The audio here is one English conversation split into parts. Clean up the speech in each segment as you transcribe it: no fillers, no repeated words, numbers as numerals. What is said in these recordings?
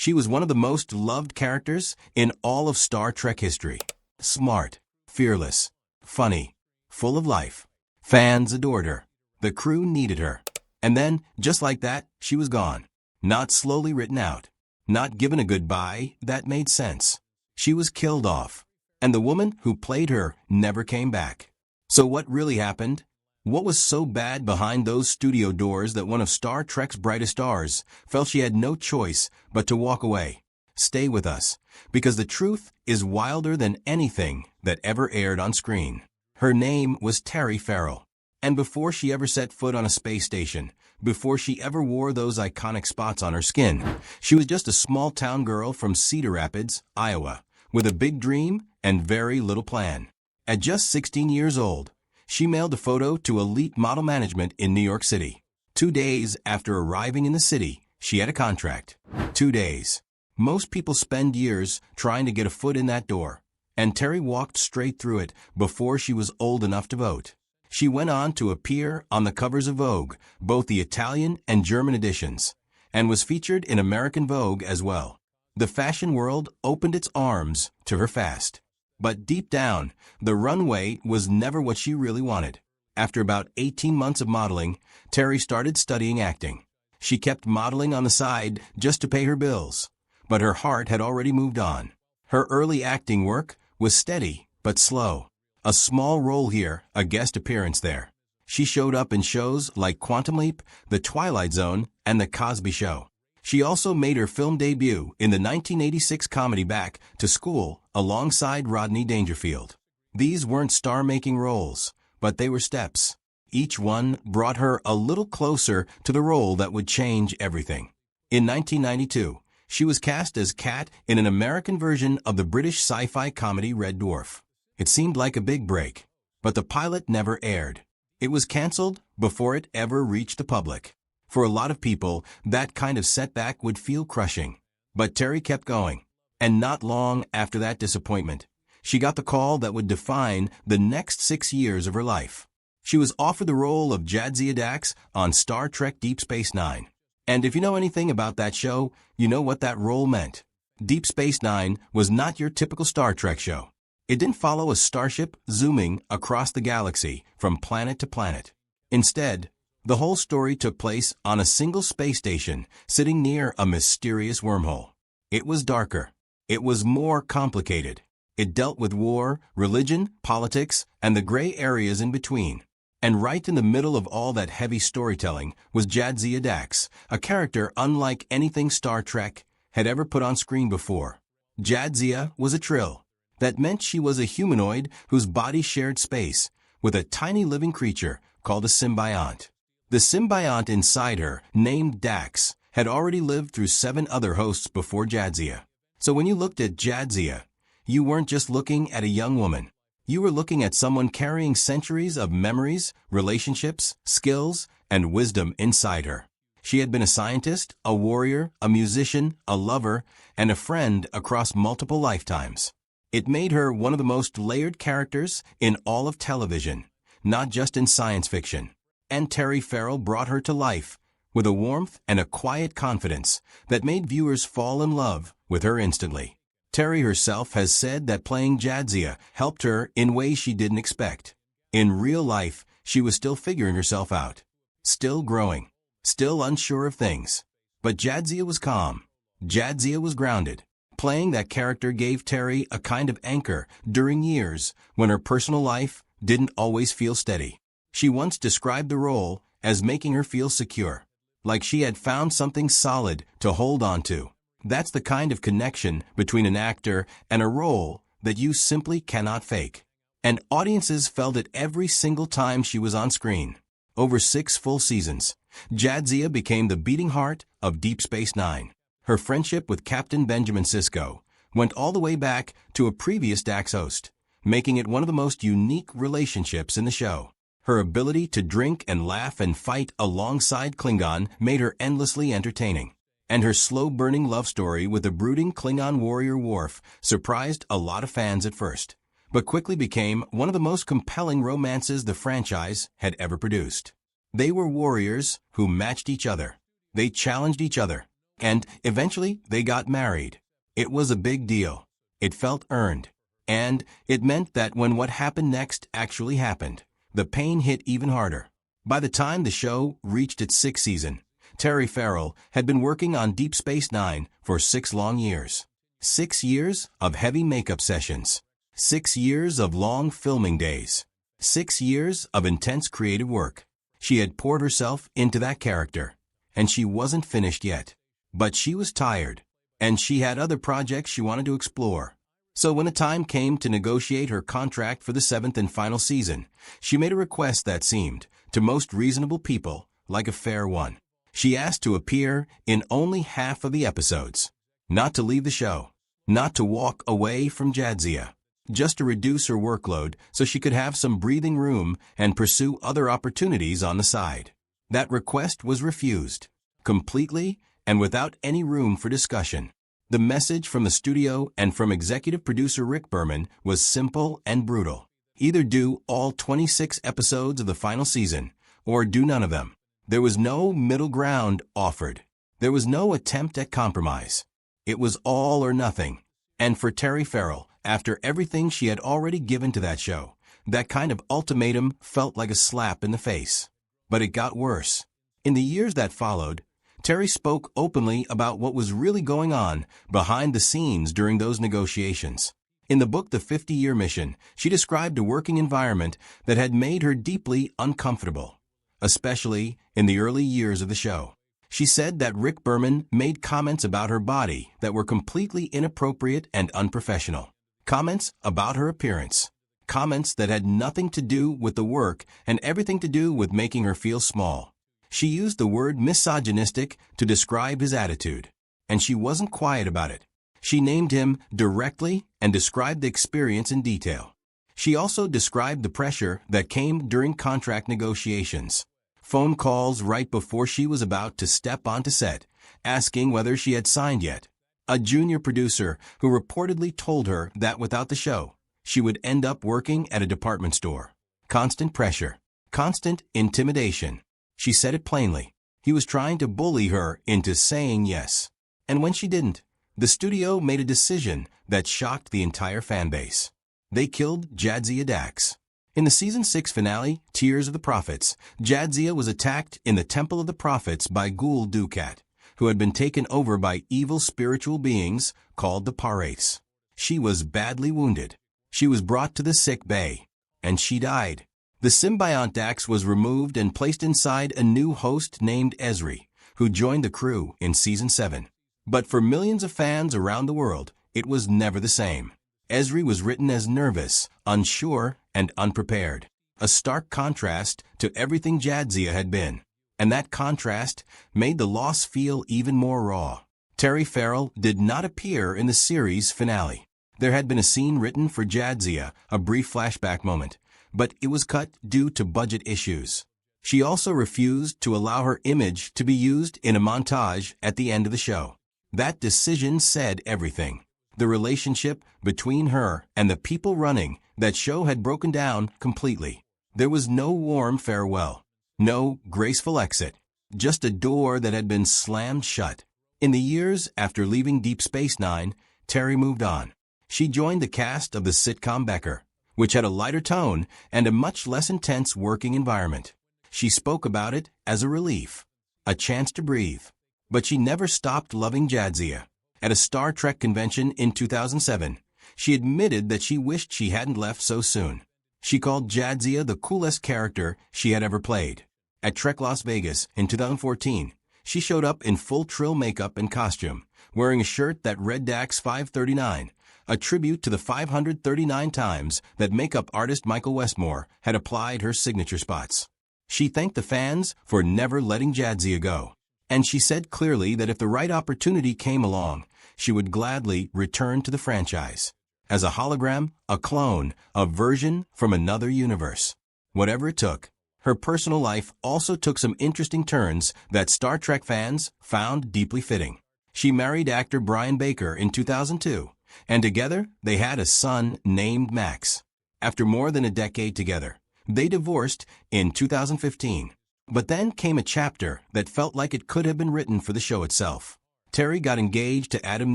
She was one of the most loved characters in all of Star Trek history. Smart, fearless, funny, full of life. Fans adored her. The crew needed her. And then, just like that, she was gone. Not slowly written out. Not given a goodbye that made sense. She was killed off. And the woman who played her never came back. So what really happened? What was so bad behind those studio doors that one of Star Trek's brightest stars felt she had no choice but to walk away? Stay with us, because the truth is wilder than anything that ever aired on screen. Her name was Terry Farrell. And before she ever set foot on a space station, before she ever wore those iconic spots on her skin, she was just a small-town girl from Cedar Rapids, Iowa, with a big dream and very little plan. At just 16 years old, she mailed a photo to elite model management in New York City. 2 days after arriving in the city, she had a contract. 2 days. Most people spend years trying to get a foot in that door, and Terry walked straight through it before she was old enough to vote. She went on to appear on the covers of Vogue, both the Italian and German editions, and was featured in American Vogue as well. The fashion world opened its arms to her fast. But deep down, the runway was never what she really wanted. After about 18 months of modeling, Terry started studying acting. She kept modeling on the side just to pay her bills, but her heart had already moved on. Her early acting work was steady but slow. A small role here, a guest appearance there. She showed up in shows like Quantum Leap, The Twilight Zone, and The Cosby Show. She also made her film debut in the 1986 comedy Back to School alongside Rodney Dangerfield. These weren't star-making roles, but they were steps. Each one brought her a little closer to the role that would change everything. In 1992, she was cast as Kat in an American version of the British sci-fi comedy Red Dwarf. It seemed like a big break, but the pilot never aired. It was canceled before it ever reached the public. For a lot of people, that kind of setback would feel crushing. But Terry kept going. And not long after that disappointment, she got the call that would define the next 6 years of her life. She was offered the role of Jadzia Dax on Star Trek Deep Space Nine. And if you know anything about that show, you know what that role meant. Deep Space Nine was not your typical Star Trek show. It didn't follow a starship zooming across the galaxy from planet to planet. Instead, the whole story took place on a single space station sitting near a mysterious wormhole. It was darker. It was more complicated. It dealt with war, religion, politics, and the gray areas in between. And right in the middle of all that heavy storytelling was Jadzia Dax, a character unlike anything Star Trek had ever put on screen before. Jadzia was a trill. That meant she was a humanoid whose body shared space with a tiny living creature called a symbiont. The symbiont inside her, named Dax, had already lived through 7 other hosts before Jadzia. So when you looked at Jadzia, you weren't just looking at a young woman. You were looking at someone carrying centuries of memories, relationships, skills, and wisdom inside her. She had been a scientist, a warrior, a musician, a lover, and a friend across multiple lifetimes. It made her one of the most layered characters in all of television, not just in science fiction. And Terry Farrell brought her to life with a warmth and a quiet confidence that made viewers fall in love with her instantly. Terry herself has said that playing Jadzia helped her in ways she didn't expect. In real life, she was still figuring herself out, still growing, still unsure of things. But Jadzia was calm. Jadzia was grounded. Playing that character gave Terry a kind of anchor during years when her personal life didn't always feel steady. She once described the role as making her feel secure, like she had found something solid to hold on to. That's the kind of connection between an actor and a role that you simply cannot fake. And audiences felt it every single time she was on screen. Over 6 full seasons, Jadzia became the beating heart of Deep Space Nine. Her friendship with Captain Benjamin Sisko went all the way back to a previous Dax host, making it one of the most unique relationships in the show. Her ability to drink and laugh and fight alongside Klingon made her endlessly entertaining. And her slow-burning love story with the brooding Klingon warrior Worf surprised a lot of fans at first, but quickly became one of the most compelling romances the franchise had ever produced. They were warriors who matched each other. They challenged each other, And eventually, they got married. It was a big deal. It felt earned. And it meant that when what happened next actually happened, the pain hit even harder. By the time the show reached its sixth season, Terry Farrell had been working on Deep Space Nine for 6 long years. 6 years of heavy makeup sessions. 6 years of long filming days. 6 years of intense creative work. She had poured herself into that character, and she wasn't finished yet. But she was tired, and she had other projects she wanted to explore. So when the time came to negotiate her contract for the 7th and final season, she made a request that seemed, to most reasonable people, like a fair one. She asked to appear in only half of the episodes. Not to leave the show. Not to walk away from Jadzia. Just to reduce her workload so she could have some breathing room and pursue other opportunities on the side. That request was refused. Completely and without any room for discussion. The message from the studio and from executive producer Rick Berman was simple and brutal. Either do all 26 episodes of the final season, or do none of them. There was no middle ground offered. There was no attempt at compromise. It was all or nothing. And for Terry Farrell, after everything she had already given to that show, that kind of ultimatum felt like a slap in the face. But it got worse. In the years that followed, Terry spoke openly about what was really going on behind the scenes during those negotiations. In the book The 50-Year Mission, she described a working environment that had made her deeply uncomfortable, especially in the early years of the show. She said that Rick Berman made comments about her body that were completely inappropriate and unprofessional. Comments about her appearance. Comments that had nothing to do with the work and everything to do with making her feel small. She used the word misogynistic to describe his attitude, and she wasn't quiet about it. She named him directly and described the experience in detail. She also described the pressure that came during contract negotiations. Phone calls right before she was about to step onto set, asking whether she had signed yet. A junior producer who reportedly told her that without the show, she would end up working at a department store. Constant pressure. Constant intimidation. She said it plainly. He was trying to bully her into saying yes. And when she didn't, the studio made a decision that shocked the entire fanbase. They killed Jadzia Dax. In the season 6 finale, Tears of the Prophets, Jadzia was attacked in the Temple of the Prophets by Ghoul Dukat, who had been taken over by evil spiritual beings called the Paraiths. She was badly wounded. She was brought to the sick bay, and she died. The symbiont Dax was removed and placed inside a new host named Ezri, who joined the crew in Season 7. But for millions of fans around the world, it was never the same. Ezri was written as nervous, unsure, and unprepared. A stark contrast to everything Jadzia had been. And that contrast made the loss feel even more raw. Terry Farrell did not appear in the series finale. There had been a scene written for Jadzia, a brief flashback moment, but it was cut due to budget issues. She also refused to allow her image to be used in a montage at the end of the show. That decision said everything. The relationship between her and the people running that show had broken down completely. There was no warm farewell, no graceful exit, just a door that had been slammed shut. In the years after leaving Deep Space Nine, Terry moved on. She joined the cast of the sitcom Becker, which had a lighter tone and a much less intense working environment. She spoke about it as a relief, a chance to breathe. But she never stopped loving Jadzia. At a Star Trek convention in 2007, she admitted that she wished she hadn't left so soon. She called Jadzia the coolest character she had ever played. At Trek Las Vegas in 2014, she showed up in full Trill makeup and costume, wearing a shirt that read Dax 539, a tribute to the 539 times that makeup artist Michael Westmore had applied her signature spots. She thanked the fans for never letting Jadzia go. And she said clearly that if the right opportunity came along, she would gladly return to the franchise. As a hologram, a clone, a version from another universe. Whatever it took. Her personal life also took some interesting turns that Star Trek fans found deeply fitting. She married actor Brian Baker in 2002, and together they had a son named Max. After more than a decade together, they divorced in 2015. But then came a chapter that felt like it could have been written for the show itself. Terry got engaged to Adam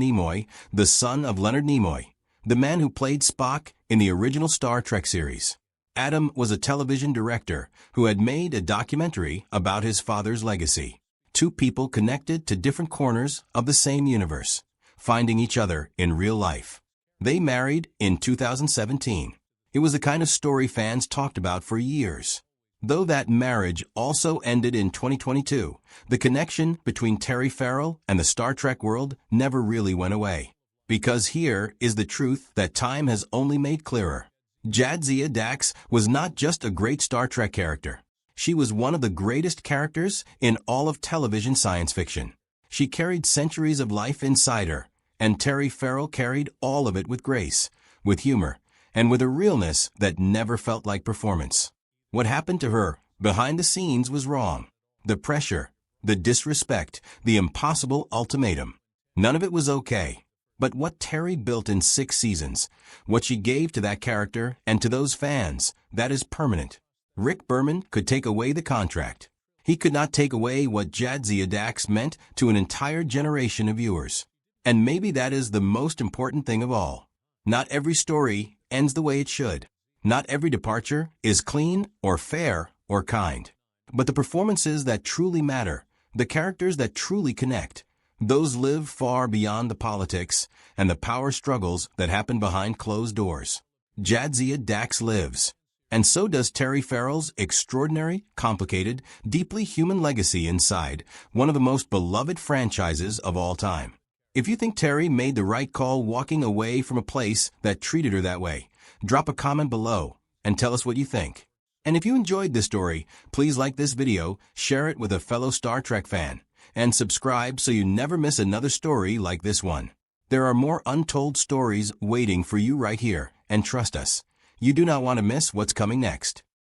Nimoy, the son of Leonard Nimoy, the man who played Spock in the original Star Trek series. Adam was a television director who had made a documentary about his father's legacy. Two people connected to different corners of the same universe, finding each other in real life. They married in 2017. It was the kind of story fans talked about for years. Though that marriage also ended in 2022, the connection between Terry Farrell and the Star Trek world never really went away. Because here is the truth that time has only made clearer. Jadzia Dax was not just a great Star Trek character. She was one of the greatest characters in all of television science fiction. She carried centuries of life inside her, and Terry Farrell carried all of it with grace, with humor, and with a realness that never felt like performance. What happened to her behind the scenes was wrong. The pressure, the disrespect, the impossible ultimatum. None of it was okay. But what Terry built in 6 seasons, what she gave to that character and to those fans, that is permanent. Rick Berman could take away the contract. He could not take away what Jadzia Dax meant to an entire generation of viewers. And maybe that is the most important thing of all. Not every story ends the way it should. Not every departure is clean or fair or kind. But the performances that truly matter, the characters that truly connect, those live far beyond the politics and the power struggles that happen behind closed doors. Jadzia Dax lives. And so does Terry Farrell's extraordinary, complicated, deeply human legacy inside one of the most beloved franchises of all time. If you think Terry made the right call walking away from a place that treated her that way, drop a comment below and tell us what you think. And if you enjoyed this story, please like this video, share it with a fellow Star Trek fan, and subscribe so you never miss another story like this one. There are more untold stories waiting for you right here, and trust us, you do not want to miss what's coming next.